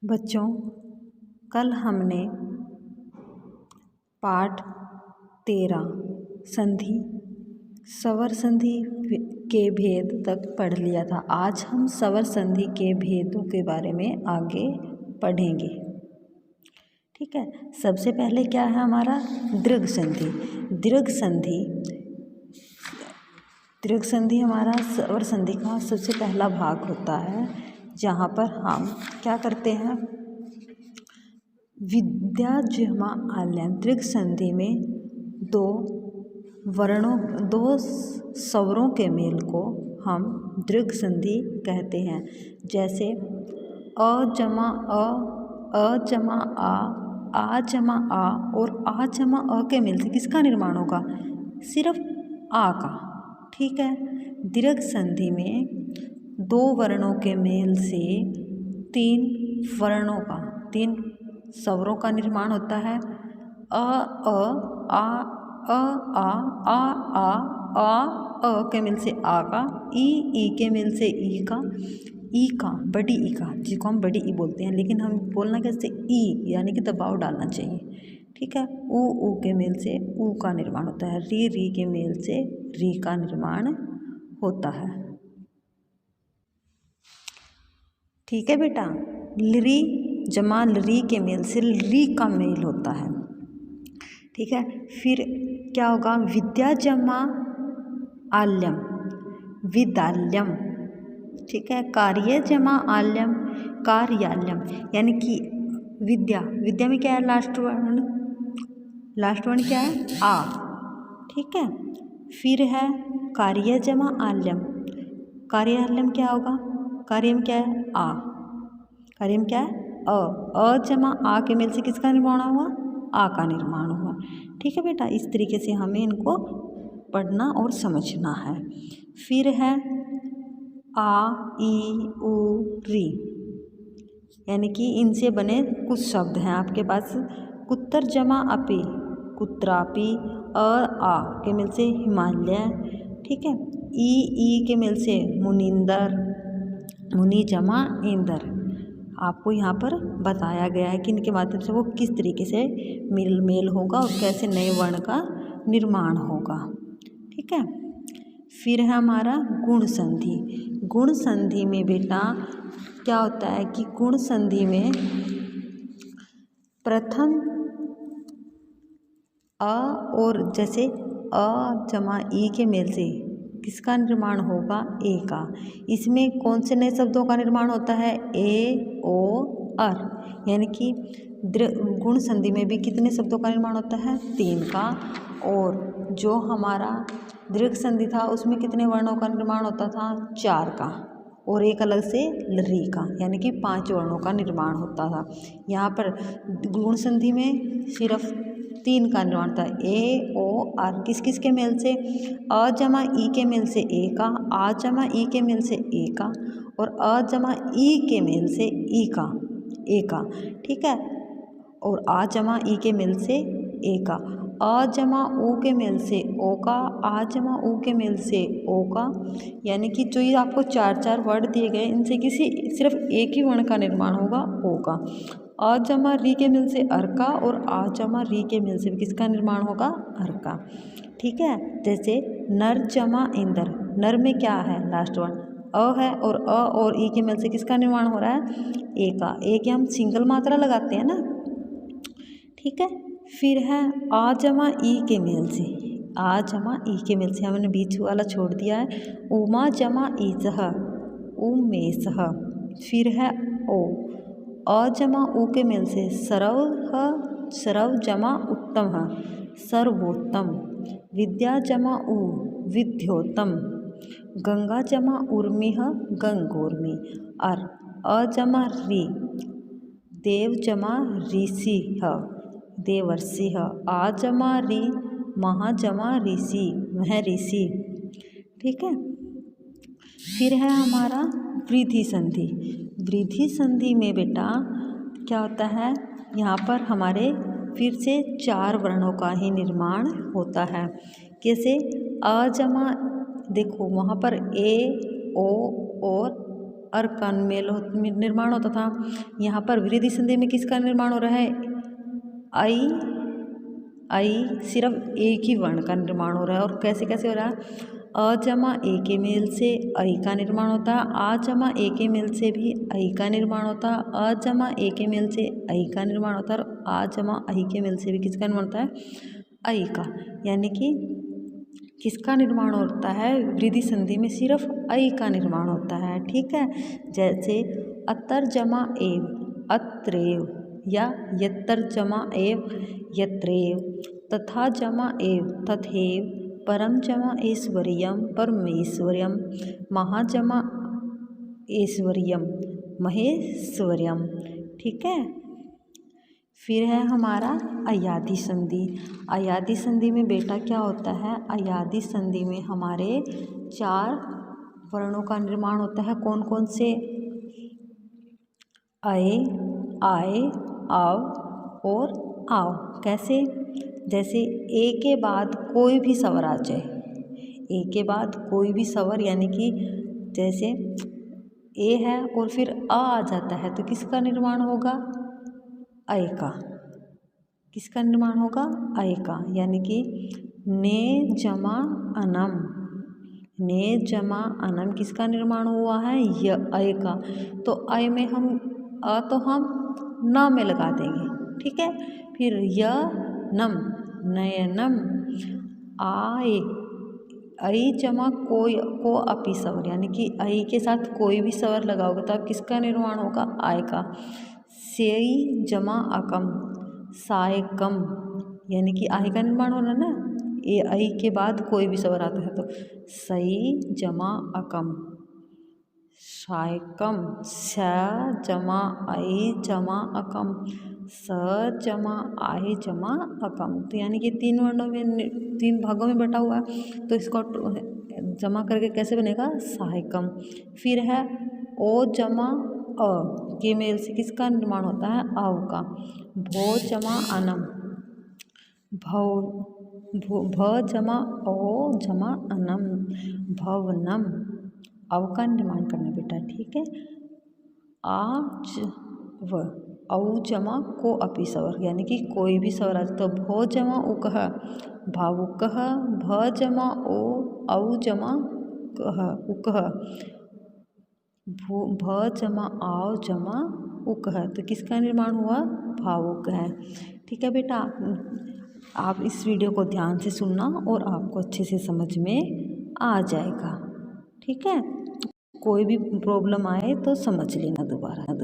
बच्चों, कल हमने पाठ 13 संधि स्वर संधि के भेद तक पढ़ लिया था। आज हम स्वर संधि के भेदों के बारे में आगे पढ़ेंगे। ठीक है, सबसे पहले क्या है हमारा दीर्घ संधि। दीर्घ संधि हमारा स्वर संधि का सबसे पहला भाग होता है, जहाँ पर हम क्या करते हैं, विद्या जमा आल्यन। दीर्घ संधि में दो स्वरों के मेल को हम दीर्घ संधि कहते हैं। जैसे अ जमा आ जमा आ और आ जमा अ के मेल से किसका निर्माण होगा? सिर्फ आ का। ठीक है, दीर्घ संधि में दो वर्णों के मेल से तीन स्वरों का निर्माण होता है। अ के मेल से आ का, ई के मेल से ई का, बड़ी ई का, जिसको हम बड़ी ई बोलते हैं, लेकिन हम बोलना कैसे? ई, यानी कि दबाव डालना चाहिए। ठीक है, ऊ के मेल से ऊ का निर्माण होता है। री के मेल से री का निर्माण होता है। ठीक है बेटा, लरी जमा लरी के मेल से री का मेल होता है। ठीक है, फिर क्या होगा? विद्या जमा आल्यम, विद्याल्यम। ठीक है, कार्य जमा आल्यम, कार्याल्यम। यानी कि विद्या में क्या है? लास्ट वर्ण क्या है? आ। ठीक है, फिर है कार्य जमा आल्यम। कार्याल्यम क्या होगा? कार्य में क्या है? आ। कार्य में क्या है? अ जमा आ के मेल से किसका निर्माण हुआ? आ का निर्माण हुआ। ठीक है बेटा, इस तरीके से हमें इनको पढ़ना और समझना है। फिर है आ ई उ री, यानी कि इनसे बने कुछ शब्द हैं आपके पास। कुत्तर जमा अपी, कुत्रापी। आ के मेल से हिमालय। ठीक है, ई के मेल से मुनिंदर, मुनि जमा इंदर। आपको यहाँ पर बताया गया है कि इनके माध्यम से वो किस तरीके से मेल होगा और कैसे नए वर्ण का निर्माण होगा। ठीक है, फिर है हमारा गुण संधि। गुण संधि में बेटा क्या होता है कि गुण संधि में प्रथम अ और जैसे अ जमा ई के मेल से किसका निर्माण होगा? ए का। इसमें कौन से नए शब्दों का निर्माण होता है? ए ओ अर। यानी कि गुण संधि में भी कितने शब्दों का निर्माण होता है? 3 का। और जो हमारा दीर्घ संधि था उसमें कितने वर्णों का निर्माण होता था? 4 का, और एक अलग से लरी का, यानी कि 5 वर्णों का निर्माण होता था। यहाँ पर गुण संधि में सिर्फ 3 का निर्माण था। ए ओ आर। किस के मेल से? अ जमा ई के मेल से ए का, आ जमा ई के मेल से ए का, और अ जमा ई के मेल से ई का, ए का। ठीक है, और आ जमा ई के मेल से ए का, अ जमा ऊ के मेल से ओ का, आ जमा ऊ के मेल से ओ का। यानी कि जो ये आपको 4 वर्ड दिए गए, इनसे सिर्फ एक ही वर्ण का निर्माण होगा, ओ का। अ जमा री के मेल से अर का, और आ जमा री के मेल से किसका निर्माण होगा? अर का। ठीक है, जैसे नर जमा इंदर। नर में क्या है? लास्ट वर्ण अ है, और अ और ई के मेल से किसका निर्माण हो रहा है? ए का। ए के हम सिंगल मात्रा लगाते हैं ना। ठीक है, फिर है आ जमा ई के मेल से, आ जमा ई के मेल से हमने बीच वाला छोड़ दिया है। उमा जमा ई सह, उमेश। फिर है ओ, अ जमा ऊ के मेल से सरव जमा उत्तम, सर्वोत्तम। विद्या जमा उ, विद्योत्तम। गंगा जमा उर्मी, गंगोर्मी। अ जमा री, देव जमा ऋषि, देवर्षि। आ जमा री, महा जमा ऋषि, महर्षि। ठीक है, फिर है हमारा वृद्धि संधि। वृद्धि संधि में बेटा क्या होता है? यहाँ पर हमारे फिर से 4 वर्णों का ही निर्माण होता है। कैसे? अ जमा, देखो वहाँ पर ए ओ और अर का निर्माण होता था। यहाँ पर वृद्धि संधि में किसका निर्माण हो रहा है? आई सिर्फ एक ही वर्ण का निर्माण हो रहा है। और कैसे कैसे हो रहा है? अ जमा ए के मेल से ऐ का निर्माण होता है, आ जमा ए के मेल से भी ऐ का निर्माण होता है, अ जमा ए के मेल से ऐ का निर्माण होता है, और आ जमा ऐ के मेल से भी किसका निर्माण होता है? ऐ का। यानी कि किसका निर्माण होता है? वृद्धि संधि में सिर्फ ऐ का निर्माण होता है। ठीक है। जैसे अतर जमा एव अत्रेव, या यत्तर जमा एव यत्रेव, तथा जमा एव तथेव, परम जमा ऐश्वर्यम परमेश्वर्यम, महा जमा ऐश्वर्यम महेश्वर्यम। ठीक है। फिर है हमारा अयादि संधि। अयादि संधि में बेटा क्या होता है? अयादि संधि में हमारे 4 वर्णों का निर्माण होता है। कौन कौन से? अए, आए, आव और आव। कैसे? जैसे ए के बाद कोई भी स्वर आ जाए, ए के बाद कोई भी स्वर, यानी कि जैसे ए है और फिर आ जाता है, तो किसका निर्माण होगा? ऐ का। किसका निर्माण होगा? ऐ का। यानी कि ने जमा अनम, ने जमा अनम किसका निर्माण हुआ है? ऐ का। तो ऐ में हम तो हम न में लगा देंगे। ठीक है। फिर य नम नयनम, आए ऐ जमा कोई को अपी स्वर, यानी कि ऐ के साथ कोई भी स्वर लगाओगे तो अब किसका निर्माण होगा? आय का। सेई जमा अकम सायकम, यानी कि आय का निर्माण होना ना, ये ऐ के बाद कोई भी स्वर आता है तो सई जमा अकम सायकम, स जमा ऐ जमा अकम स जमा आय जमा अकम। तो यानी कि 3 वर्णों में 3 भागों में बटा हुआ है, तो इसको जमा करके कैसे बनेगा? सहायकम। फिर है ओ जमा अ के मेल से किसका निर्माण होता है? अव का। भो जमा अनम भव, भ जमा ओ जमा अनम भवनम, अव का निर्माण करना बेटा। ठीक है। आज व औ जमा को अपी स्वर, यानी कि कोई भी स्वर आ जाए तो भो जमा उकह भावुकः, भ जमा ओ औ जमा कह उकह, भ जमा आव जमा उकह, तो किसका निर्माण हुआ? भावुक है। ठीक है बेटा, आप इस वीडियो को ध्यान से सुनना और आपको अच्छे से समझ में आ जाएगा। ठीक है। कोई भी प्रॉब्लम आए तो समझ लेना दोबारा।